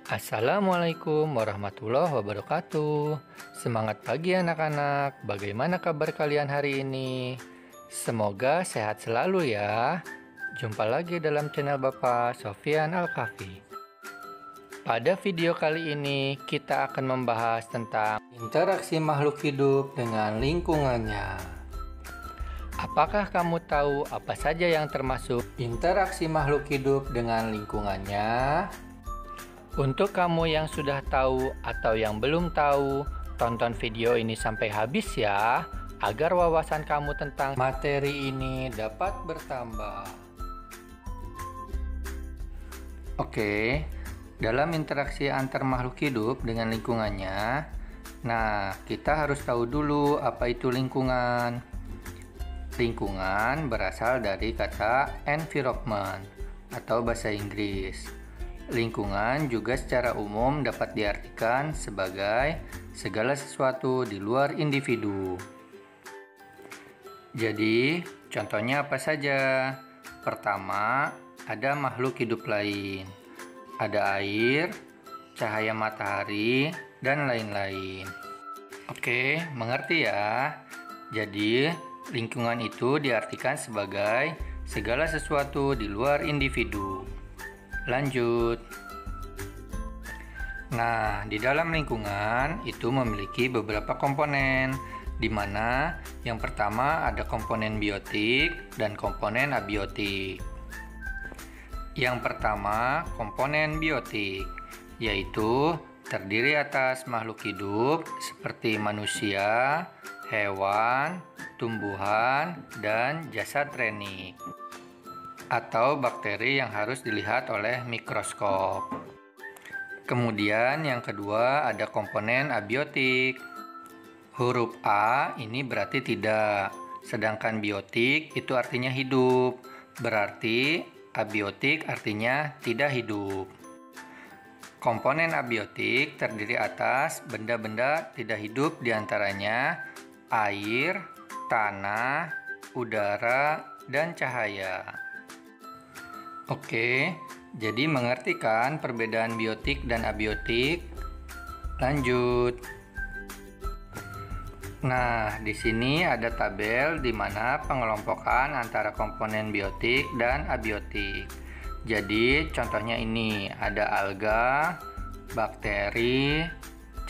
Assalamualaikum warahmatullahi wabarakatuh. Semangat pagi anak-anak. Bagaimana kabar kalian hari ini? Semoga sehat selalu ya. Jumpa lagi dalam channel Bapak Sofyan Al-Kafi. Pada video kali ini kita akan membahas tentang interaksi makhluk hidup dengan lingkungannya. Apakah kamu tahu apa saja yang termasuk interaksi makhluk hidup dengan lingkungannya? Untuk kamu yang sudah tahu atau yang belum tahu, tonton video ini sampai habis ya, agar wawasan kamu tentang materi ini dapat bertambah. Oke, dalam interaksi antar makhluk hidup dengan lingkungannya, kita harus tahu dulu apa itu lingkungan. Lingkungan berasal dari kata environment atau bahasa Inggris. Lingkungan juga secara umum dapat diartikan sebagai segala sesuatu di luar individu. Jadi, contohnya apa saja? Pertama, ada makhluk hidup lain. Ada air, cahaya matahari, dan lain-lain. Oke, mengerti ya? Jadi, lingkungan itu diartikan sebagai segala sesuatu di luar individu. Lanjut. Di dalam lingkungan itu memiliki beberapa komponen, di mana yang pertama ada komponen biotik dan komponen abiotik. Yang pertama, komponen biotik, yaitu terdiri atas makhluk hidup seperti manusia, hewan, tumbuhan, dan jasad renik atau bakteri yang harus dilihat oleh mikroskop. Kemudian yang kedua ada komponen abiotik. Huruf A ini berarti tidak, sedangkan biotik itu artinya hidup. Berarti abiotik artinya tidak hidup. Komponen abiotik terdiri atas benda-benda tidak hidup diantaranya air, tanah, udara, dan cahaya. Oke, jadi mengerti kan perbedaan biotik dan abiotik? Lanjut. Di sini ada tabel di mana pengelompokan antara komponen biotik dan abiotik. Jadi, contohnya ini ada alga, bakteri,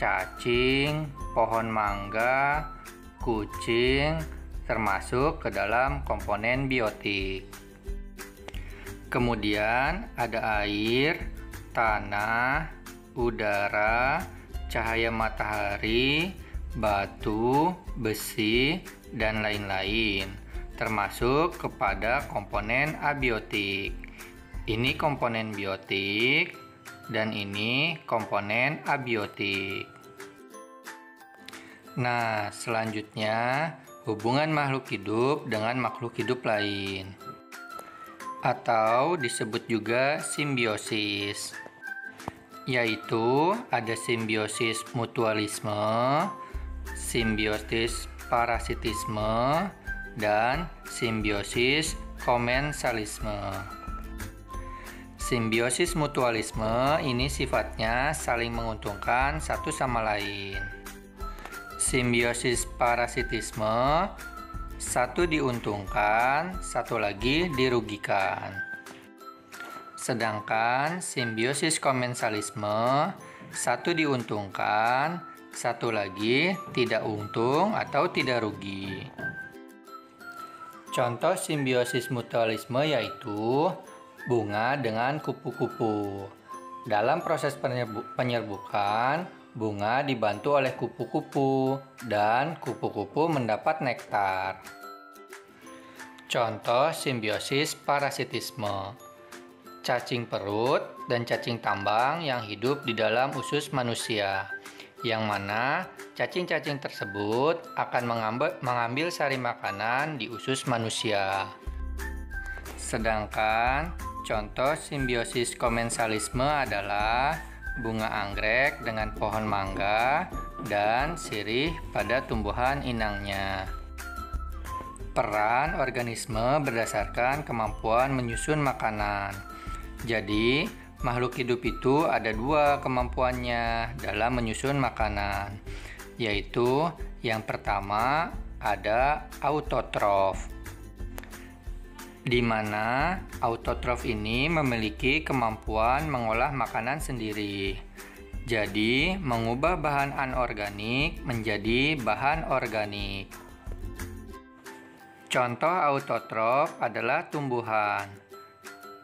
cacing, pohon mangga, kucing, termasuk ke dalam komponen biotik. Kemudian ada air, tanah, udara, cahaya matahari, batu, besi, dan lain-lain, termasuk kepada komponen abiotik. Ini komponen biotik, dan ini komponen abiotik. Selanjutnya, hubungan makhluk hidup dengan makhluk hidup lain, atau disebut juga simbiosis, yaitu ada simbiosis mutualisme, simbiosis parasitisme, dan simbiosis komensalisme. Simbiosis mutualisme ini sifatnya saling menguntungkan satu sama lain. Simbiosis parasitisme, satu diuntungkan, satu lagi dirugikan. Sedangkan simbiosis komensalisme, satu diuntungkan, satu lagi tidak untung atau tidak rugi. Contoh simbiosis mutualisme yaitu bunga dengan kupu-kupu. Dalam proses penyerbukan, bunga dibantu oleh kupu-kupu dan kupu-kupu mendapat nektar. Contoh simbiosis parasitisme, cacing perut dan cacing tambang yang hidup di dalam usus manusia, yang mana cacing-cacing tersebut akan mengambil sari makanan di usus manusia. Sedangkan contoh simbiosis komensalisme adalah bunga anggrek dengan pohon mangga dan sirih pada tumbuhan inangnya. Peran organisme berdasarkan kemampuan menyusun makanan. Jadi, Makhluk hidup itu ada dua kemampuannya dalam menyusun makanan, yaitu yang pertama ada autotrof, di mana autotrof ini memiliki kemampuan mengolah makanan sendiri. Jadi, mengubah bahan anorganik menjadi bahan organik. Contoh autotrof adalah tumbuhan,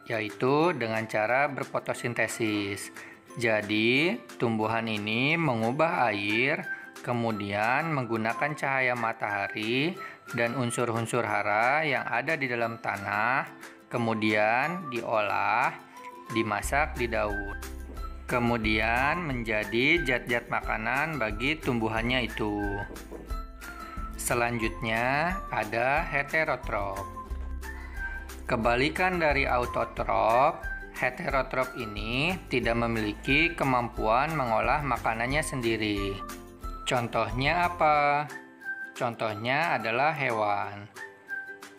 yaitu dengan cara berfotosintesis. Jadi, tumbuhan ini mengubah air, kemudian menggunakan cahaya matahari dan unsur-unsur hara yang ada di dalam tanah, kemudian diolah, dimasak di daun. Kemudian menjadi zat-zat makanan bagi tumbuhannya itu. Selanjutnya ada heterotrof. Kebalikan dari autotrof, heterotrof ini tidak memiliki kemampuan mengolah makanannya sendiri. Contohnya apa? Contohnya adalah hewan.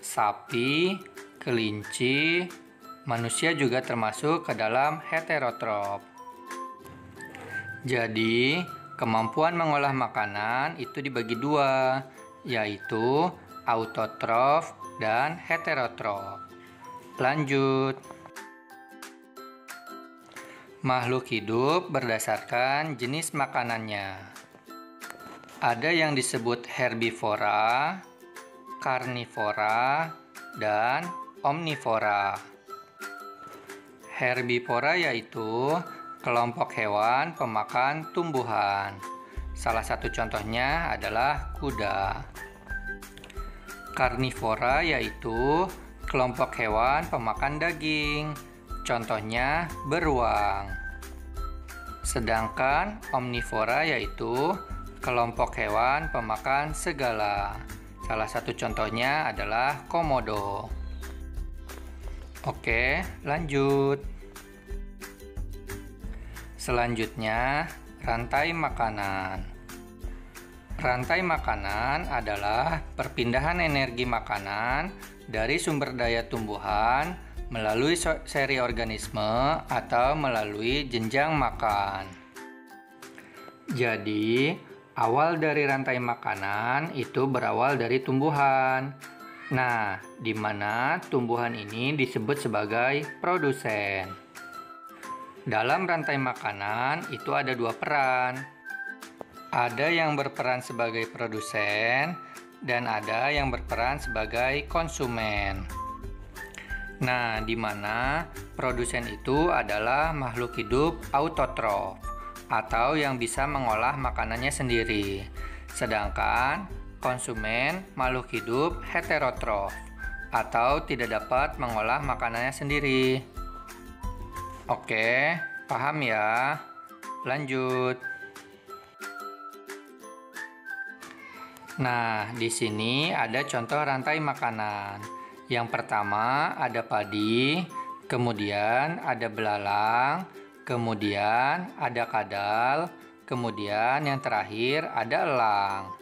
Sapi, kelinci, manusia juga termasuk ke dalam heterotrof. Jadi, kemampuan mengolah makanan itu dibagi dua, yaitu autotrof dan heterotrof. Lanjut. Makhluk hidup berdasarkan jenis makanannya. Ada yang disebut herbivora, karnivora, dan omnivora. Herbivora yaitu kelompok hewan pemakan tumbuhan. Salah satu contohnya adalah kuda. Karnivora yaitu kelompok hewan pemakan daging. Contohnya beruang. Sedangkan omnivora yaitu kelompok hewan pemakan segala. Salah satu contohnya adalah komodo. Oke, lanjut. Selanjutnya, rantai makanan. Rantai makanan adalah perpindahan energi makanan dari sumber daya tumbuhan melalui seri organisme atau melalui jenjang makan. Jadi, awal dari rantai makanan itu berawal dari tumbuhan. Nah, di mana tumbuhan ini disebut sebagai produsen. Dalam rantai makanan itu ada dua peran. Ada yang berperan sebagai produsen dan ada yang berperan sebagai konsumen. Nah, di mana produsen itu adalah makhluk hidup autotrof atau yang bisa mengolah makanannya sendiri. Sedangkan konsumen makhluk hidup heterotrof atau tidak dapat mengolah makanannya sendiri. Oke, paham ya? Lanjut. Nah, di sini ada contoh rantai makanan. Yang pertama ada padi, kemudian ada belalang, kemudian ada kadal, kemudian yang terakhir ada elang.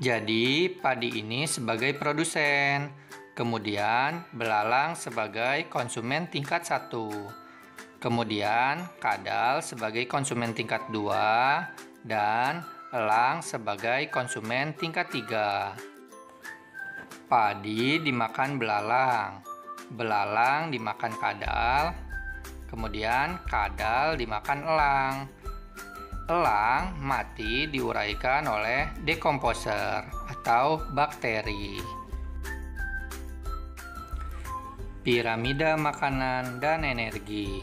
Jadi, padi ini sebagai produsen, kemudian belalang sebagai konsumen tingkat 1, kemudian kadal sebagai konsumen tingkat 2, dan elang sebagai konsumen tingkat 3. Padi dimakan belalang, belalang dimakan kadal, kemudian kadal dimakan elang. Elang mati diuraikan oleh dekomposer atau bakteri. Piramida makanan dan energi.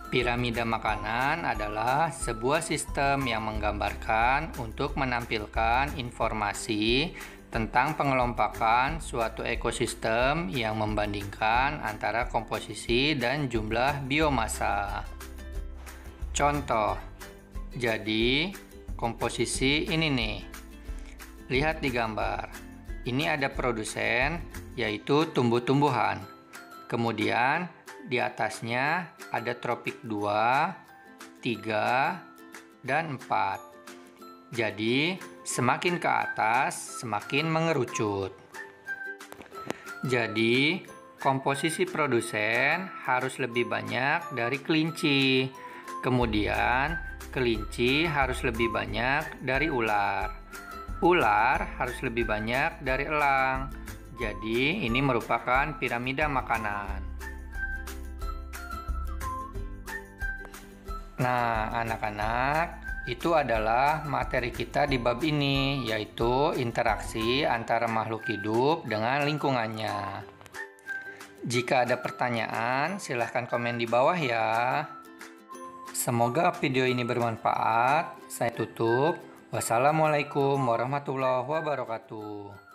Piramida makanan adalah sebuah sistem yang menggambarkan untuk menampilkan informasi tentang pengelompokan suatu ekosistem yang membandingkan antara komposisi dan jumlah biomasa. Contoh, jadi komposisi ini nih. Lihat di gambar. Ini ada produsen, yaitu tumbuh-tumbuhan. Kemudian di atasnya ada tropik 2, 3, dan 4. Jadi, semakin ke atas, semakin mengerucut. Jadi, Komposisi produsen harus lebih banyak dari kelinci. Kemudian, kelinci harus lebih banyak dari ular. Ular harus lebih banyak dari elang. Jadi, ini merupakan piramida makanan. Nah, anak-anak, itu adalah materi kita di bab ini, yaitu interaksi antara makhluk hidup dengan lingkungannya. Jika ada pertanyaan, silahkan komen di bawah ya. Semoga video ini bermanfaat. Saya tutup. Wassalamualaikum warahmatullahi wabarakatuh.